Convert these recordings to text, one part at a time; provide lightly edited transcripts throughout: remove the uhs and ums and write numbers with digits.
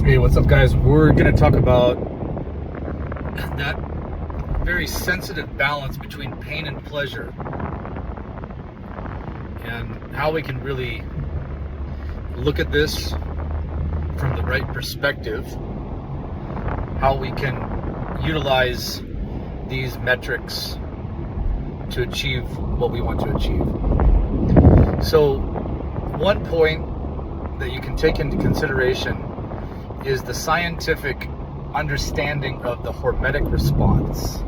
Hey, what's up, guys? We're going to talk about that very sensitive balance between pain and pleasure, and how we can really look at this from the right perspective, how we can utilize these metrics to achieve what we want to achieve. So, one point that you can take into consideration is the scientific understanding of the hormetic response.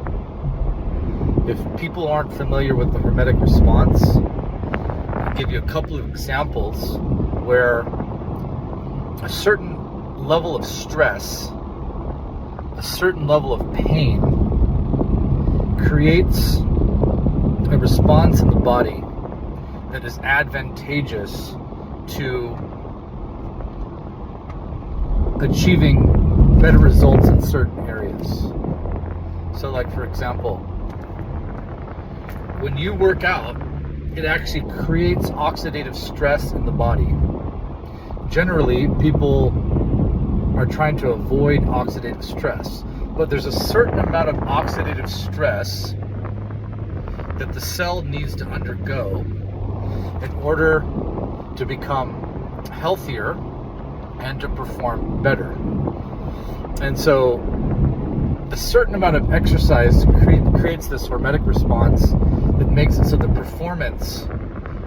If people aren't familiar with the hormetic response, I'll give you a couple of examples where a certain level of stress, a certain level of pain creates a response in the body that is advantageous to achieving better results in certain areas. So, like, for example, when you work out, it actually creates oxidative stress in the body. Generally, people are trying to avoid oxidative stress, but there's a certain amount of oxidative stress that the cell needs to undergo in order to become healthier and to perform better. And so a certain amount of exercise creates this hormetic response that makes it so the performance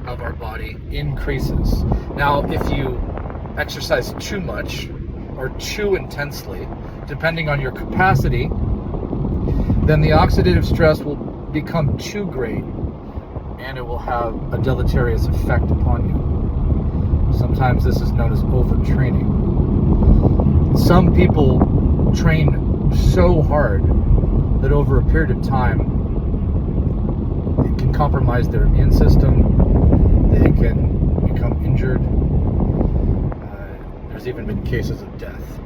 of our body increases. Now, if you exercise too much or too intensely, depending on your capacity, then the oxidative stress will become too great and it will have a deleterious effect upon you. Sometimes this is known as overtraining. Some people train so hard that over a period of time, it can compromise their immune system, they can become injured. There's even been cases of death.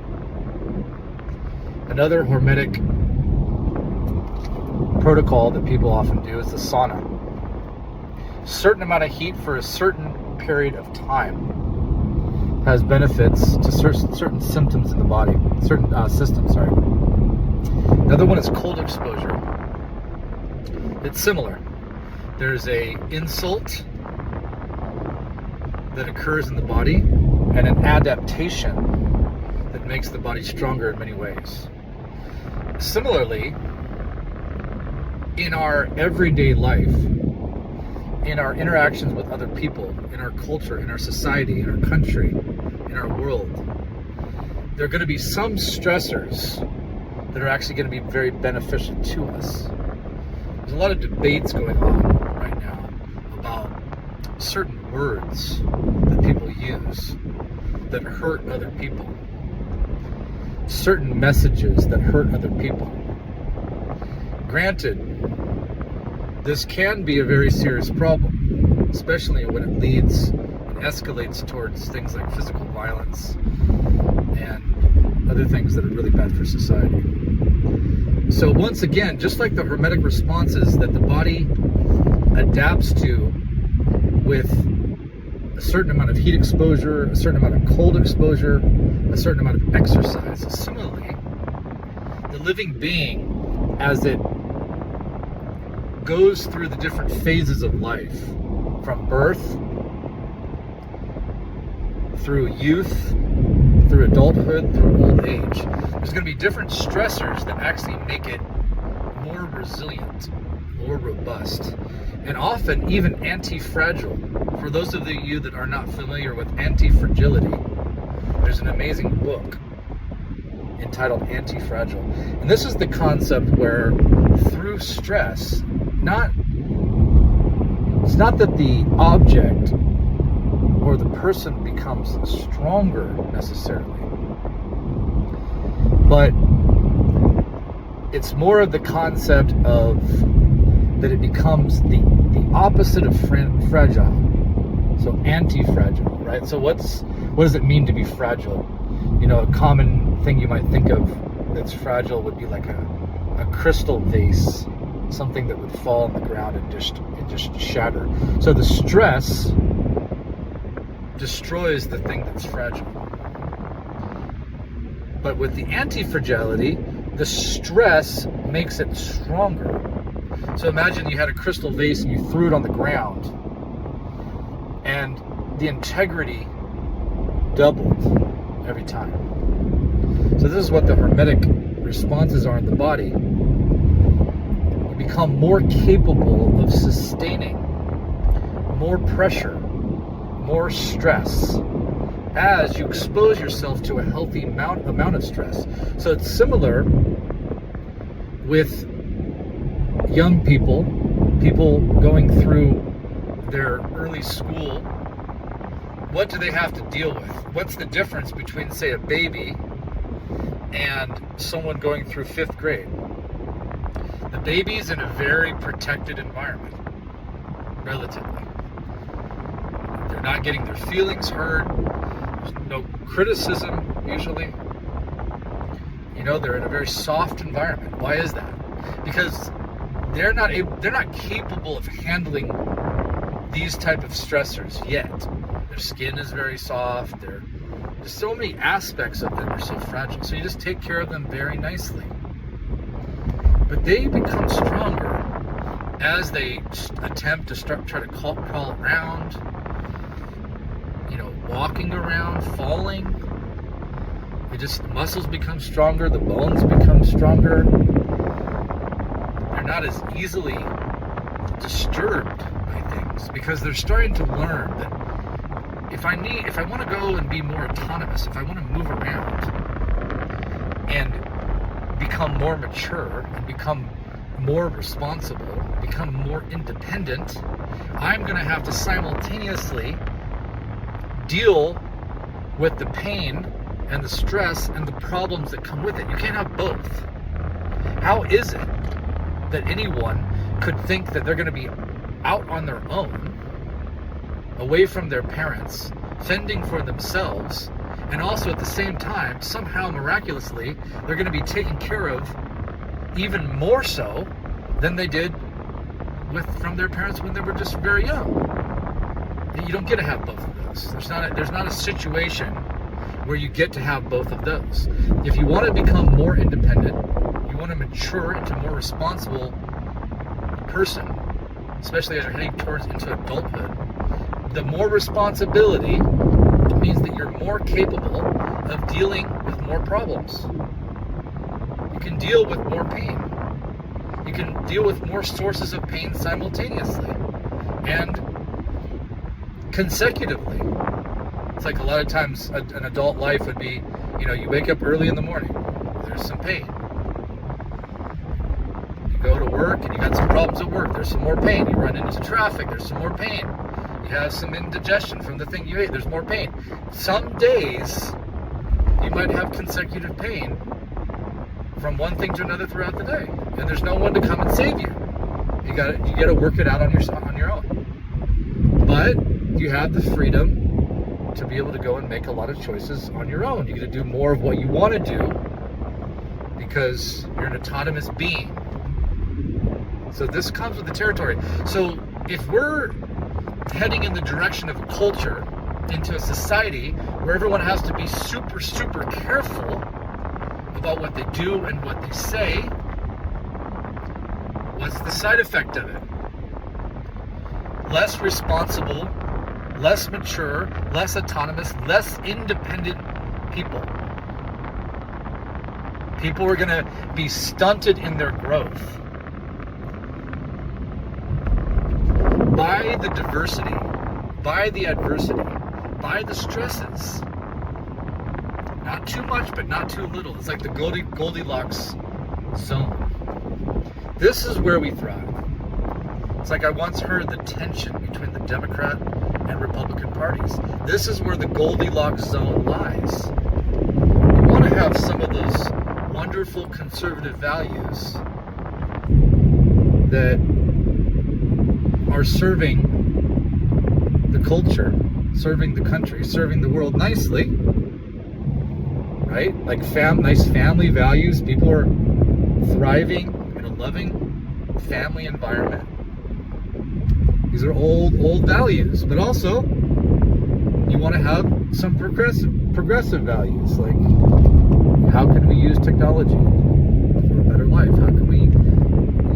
Another hormetic protocol that people often do is the sauna. A certain amount of heat for a certain period of time has benefits to certain symptoms in the body, certain systems, sorry. Another one is cold exposure. It's similar. There's a insult that occurs in the body and an adaptation that makes the body stronger in many ways. Similarly, in our everyday life, in our interactions with other people, in our culture, in our society, in our country, in our world, there are going to be some stressors that are actually going to be very beneficial to us. There's a lot of debates going on right now about certain words that people use that hurt other people, certain messages that hurt other people. Granted, this can be a very serious problem, especially when it leads and escalates towards things like physical violence and other things that are really bad for society. So once again, just like the hormetic responses that the body adapts to with a certain amount of heat exposure, a certain amount of cold exposure, a certain amount of exercise, similarly, the living being, as it goes through the different phases of life, from birth, through youth, through adulthood, through old age, there's going to be different stressors that actually make it more resilient, more robust, and often even anti-fragile. For those of you that are not familiar with anti-fragility, there's an amazing book entitled Anti-Fragile. And this is the concept where through stress, it's not that the object or the person becomes stronger necessarily, but it's more of the concept of that it becomes the opposite of fragile. So anti-fragile, right? So what does it mean to be fragile? You know, a common thing you might think of that's fragile would be like a crystal vase, something that would fall on the ground and just shatter. So the stress destroys the thing that's fragile. But with the anti-fragility, the stress makes it stronger. So imagine you had a crystal vase and you threw it on the ground, and the integrity doubled every time. So this is what the hermetic responses are in the body. You become more capable of sustaining more pressure, more stress, as you expose yourself to a healthy amount of stress. So it's similar with young people going through their early school. What do they have to deal with? What's the difference between, say, a baby and someone going through 5th grade? The baby's in a very protected environment, relatively. They're not getting their feelings hurt. There's no criticism, usually. They're in a very soft environment. Why is that? Because they're not capable of handling these type of stressors yet. Their skin is very soft. There's so many aspects of them are so fragile. So you just take care of them very nicely. But they become stronger as they attempt to try to crawl around, walking around, falling. The muscles become stronger, the bones become stronger. They're not as easily disturbed by things because they're starting to learn that if I want to go and be more autonomous, if I want to move around and become more mature and become more responsible, become more independent, I'm going to have to simultaneously deal with the pain and the stress and the problems that come with it. You can't have both. How is it that anyone could think that they're going to be out on their own, away from their parents, fending for themselves, and also at the same time, somehow miraculously, they're going to be taken care of even more so than they did from their parents when they were just very young? You don't get to have both of those. There's not a situation where you get to have both of those. If you want to become more independent, you want to mature into a more responsible person, especially as you're heading into adulthood, the more responsibility means that you're more capable of dealing with more problems. You can deal with more pain. You can deal with more sources of pain simultaneously and consecutively. It's like a lot of times an adult life would be, you wake up early in the morning, there's some pain. You go to work and you got some problems at work, there's some more pain. You run into traffic, there's some more pain. You have some indigestion from the thing you ate, there's more pain. Some days you might have consecutive pain from one thing to another throughout the day, and there's no one to come and save you. You got to work it out on your own. But you have the freedom to be able to go and make a lot of choices on your own. You get to do more of what you want to do because you're an autonomous being. So this comes with the territory. So if we're heading in the direction of a culture, into a society where everyone has to be super, super careful about what they do and what they say, what's the side effect of it? Less responsible, less mature, less autonomous, less independent people. People are going to be stunted in their growth by the diversity, by the adversity, by the stresses. Not too much, but not too little. It's like the Goldilocks zone. This is where we thrive. It's like I once heard the tension between the Democrat and Republican parties. This is where the Goldilocks zone lies. You want to have some of those wonderful conservative values that are serving the culture, serving the country, serving the world nicely, right? Like nice family values. People are thriving in a loving family environment. These are old values, but also you want to have some progressive values, like how can we use technology for a better life? How can we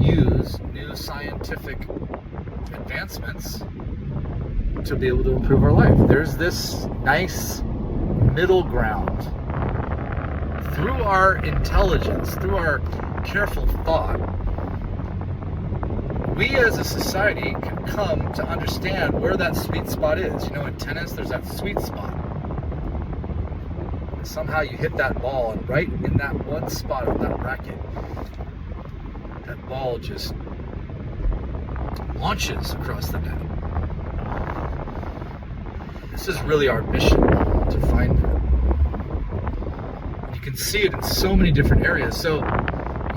use new scientific advancements to be able to improve our life? There's this nice middle ground. Through our intelligence, through our careful thought, we as a society can come to understand where that sweet spot is. You know, in tennis, there's that sweet spot. Somehow you hit that ball, and right in that one spot of that racket, that ball just launches across the net. This is really our mission, to find that. You can see it in so many different areas. So,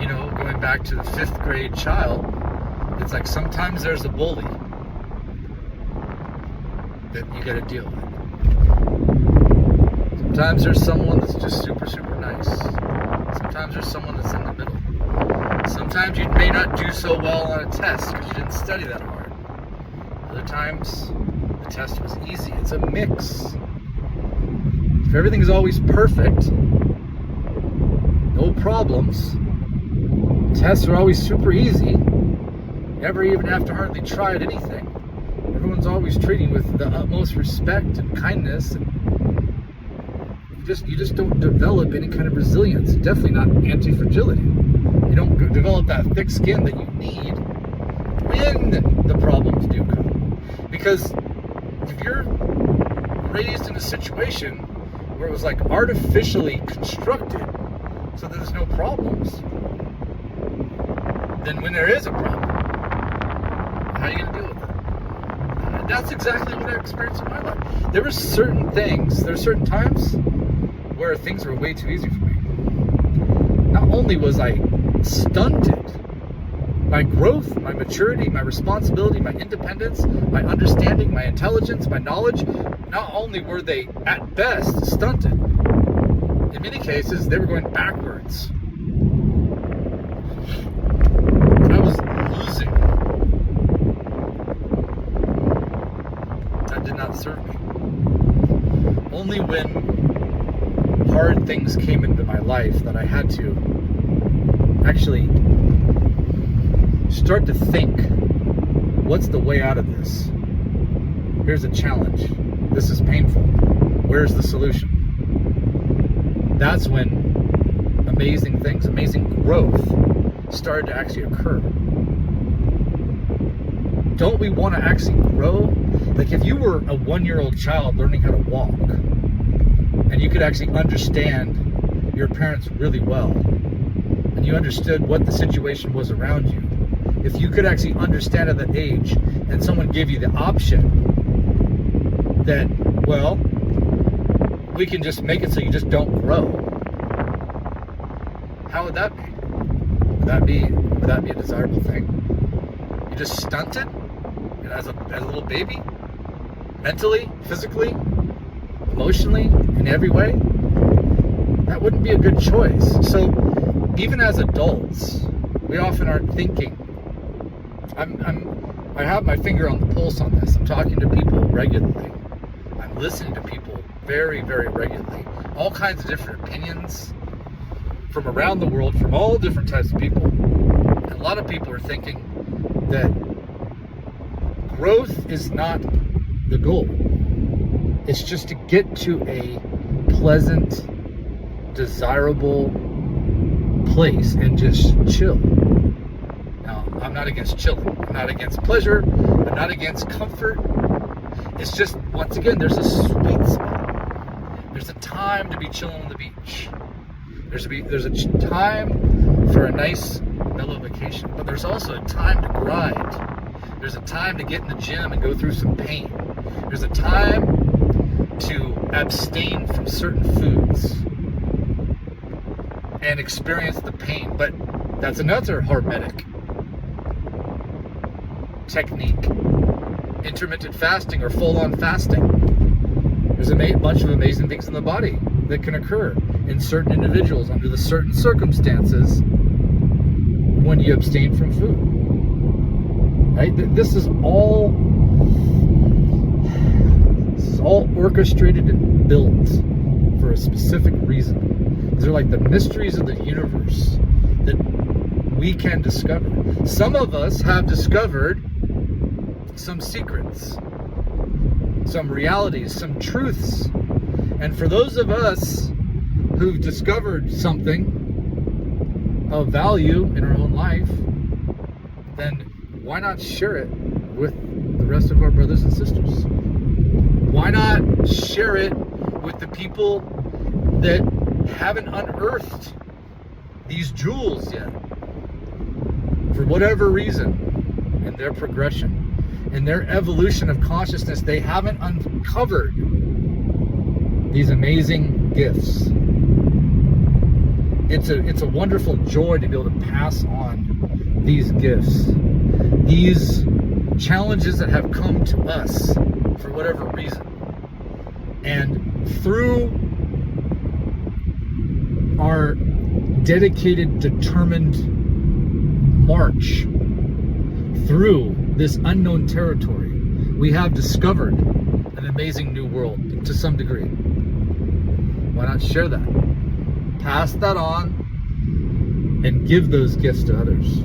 you know, going back to the 5th grade child, it's like sometimes there's a bully that you got to deal with. Sometimes there's someone that's just super, super nice. Sometimes there's someone that's in the middle. Sometimes you may not do so well on a test because you didn't study that hard. Other times, the test was easy. It's a mix. If everything is always perfect, no problems, tests are always super easy, never even have to hardly try at anything, everyone's always treating with the utmost respect and kindness, and you just don't develop any kind of resilience. Definitely not anti-fragility. You don't develop that thick skin that you need when the problems do come. Because if you're raised in a situation where it was like artificially constructed so that there's no problems, then when there is a problem, how are you going to deal with it? And that's exactly what I experienced in my life. There were certain times where things were way too easy for me. Not only was I stunted, my growth, my maturity, my responsibility, my independence, my understanding, my intelligence, my knowledge, not only were they at best stunted, in many cases they were going backwards. I was losing. That did not serve me. Only when hard things came into my life that I had to actually start to think, what's the way out of this? Here's a challenge. This is painful. Where's the solution? That's when amazing things, amazing growth started to actually occur. Don't we want to actually grow? Like if you were a 1-year-old child learning how to walk, and you could actually understand your parents really well, and you understood what the situation was around you, if you could actually understand at that age, and someone gave you the option that, well, we can just make it so you just don't grow, how would that be? Would that be a desirable thing? You just stunted, and as a little baby, mentally, physically, emotionally, in every way? That wouldn't be a good choice. So even as adults, we often aren't thinking. I have my finger on the pulse on this. I'm talking to people regularly. I'm listening to people very, very regularly. All kinds of different opinions from around the world, from all different types of people. And a lot of people are thinking that growth is not the goal. It's just to get to a pleasant, desirable place and just chill. Now, I'm not against chilling. I'm not against pleasure. I'm not against comfort. It's just, once again, there's a sweet spot. There's a time to be chilling on the beach. There's a time for a nice, mellow vacation. But there's also a time to grind. There's a time to get in the gym and go through some pain. There's a time to abstain from certain foods and experience the pain. But that's another hormetic technique. Intermittent fasting or full-on fasting. There's a bunch of amazing things in the body that can occur in certain individuals under the certain circumstances when you abstain from food. Right? This is all is all orchestrated and built for a specific reason. These are like the mysteries of the universe that we can discover. Some of us have discovered some secrets, some realities, some truths. And for those of us who've discovered something of value in our own life, then why not share it with the rest of our brothers and sisters? Why not share it with the people that haven't unearthed these jewels yet? For whatever reason, in their progression, in their evolution of consciousness, they haven't uncovered these amazing gifts. It's a wonderful joy to be able to pass on these gifts, these challenges that have come to us for whatever reason. And through our dedicated, determined march through this unknown territory, we have discovered an amazing new world to some degree. Why not share that? Pass that on and give those gifts to others.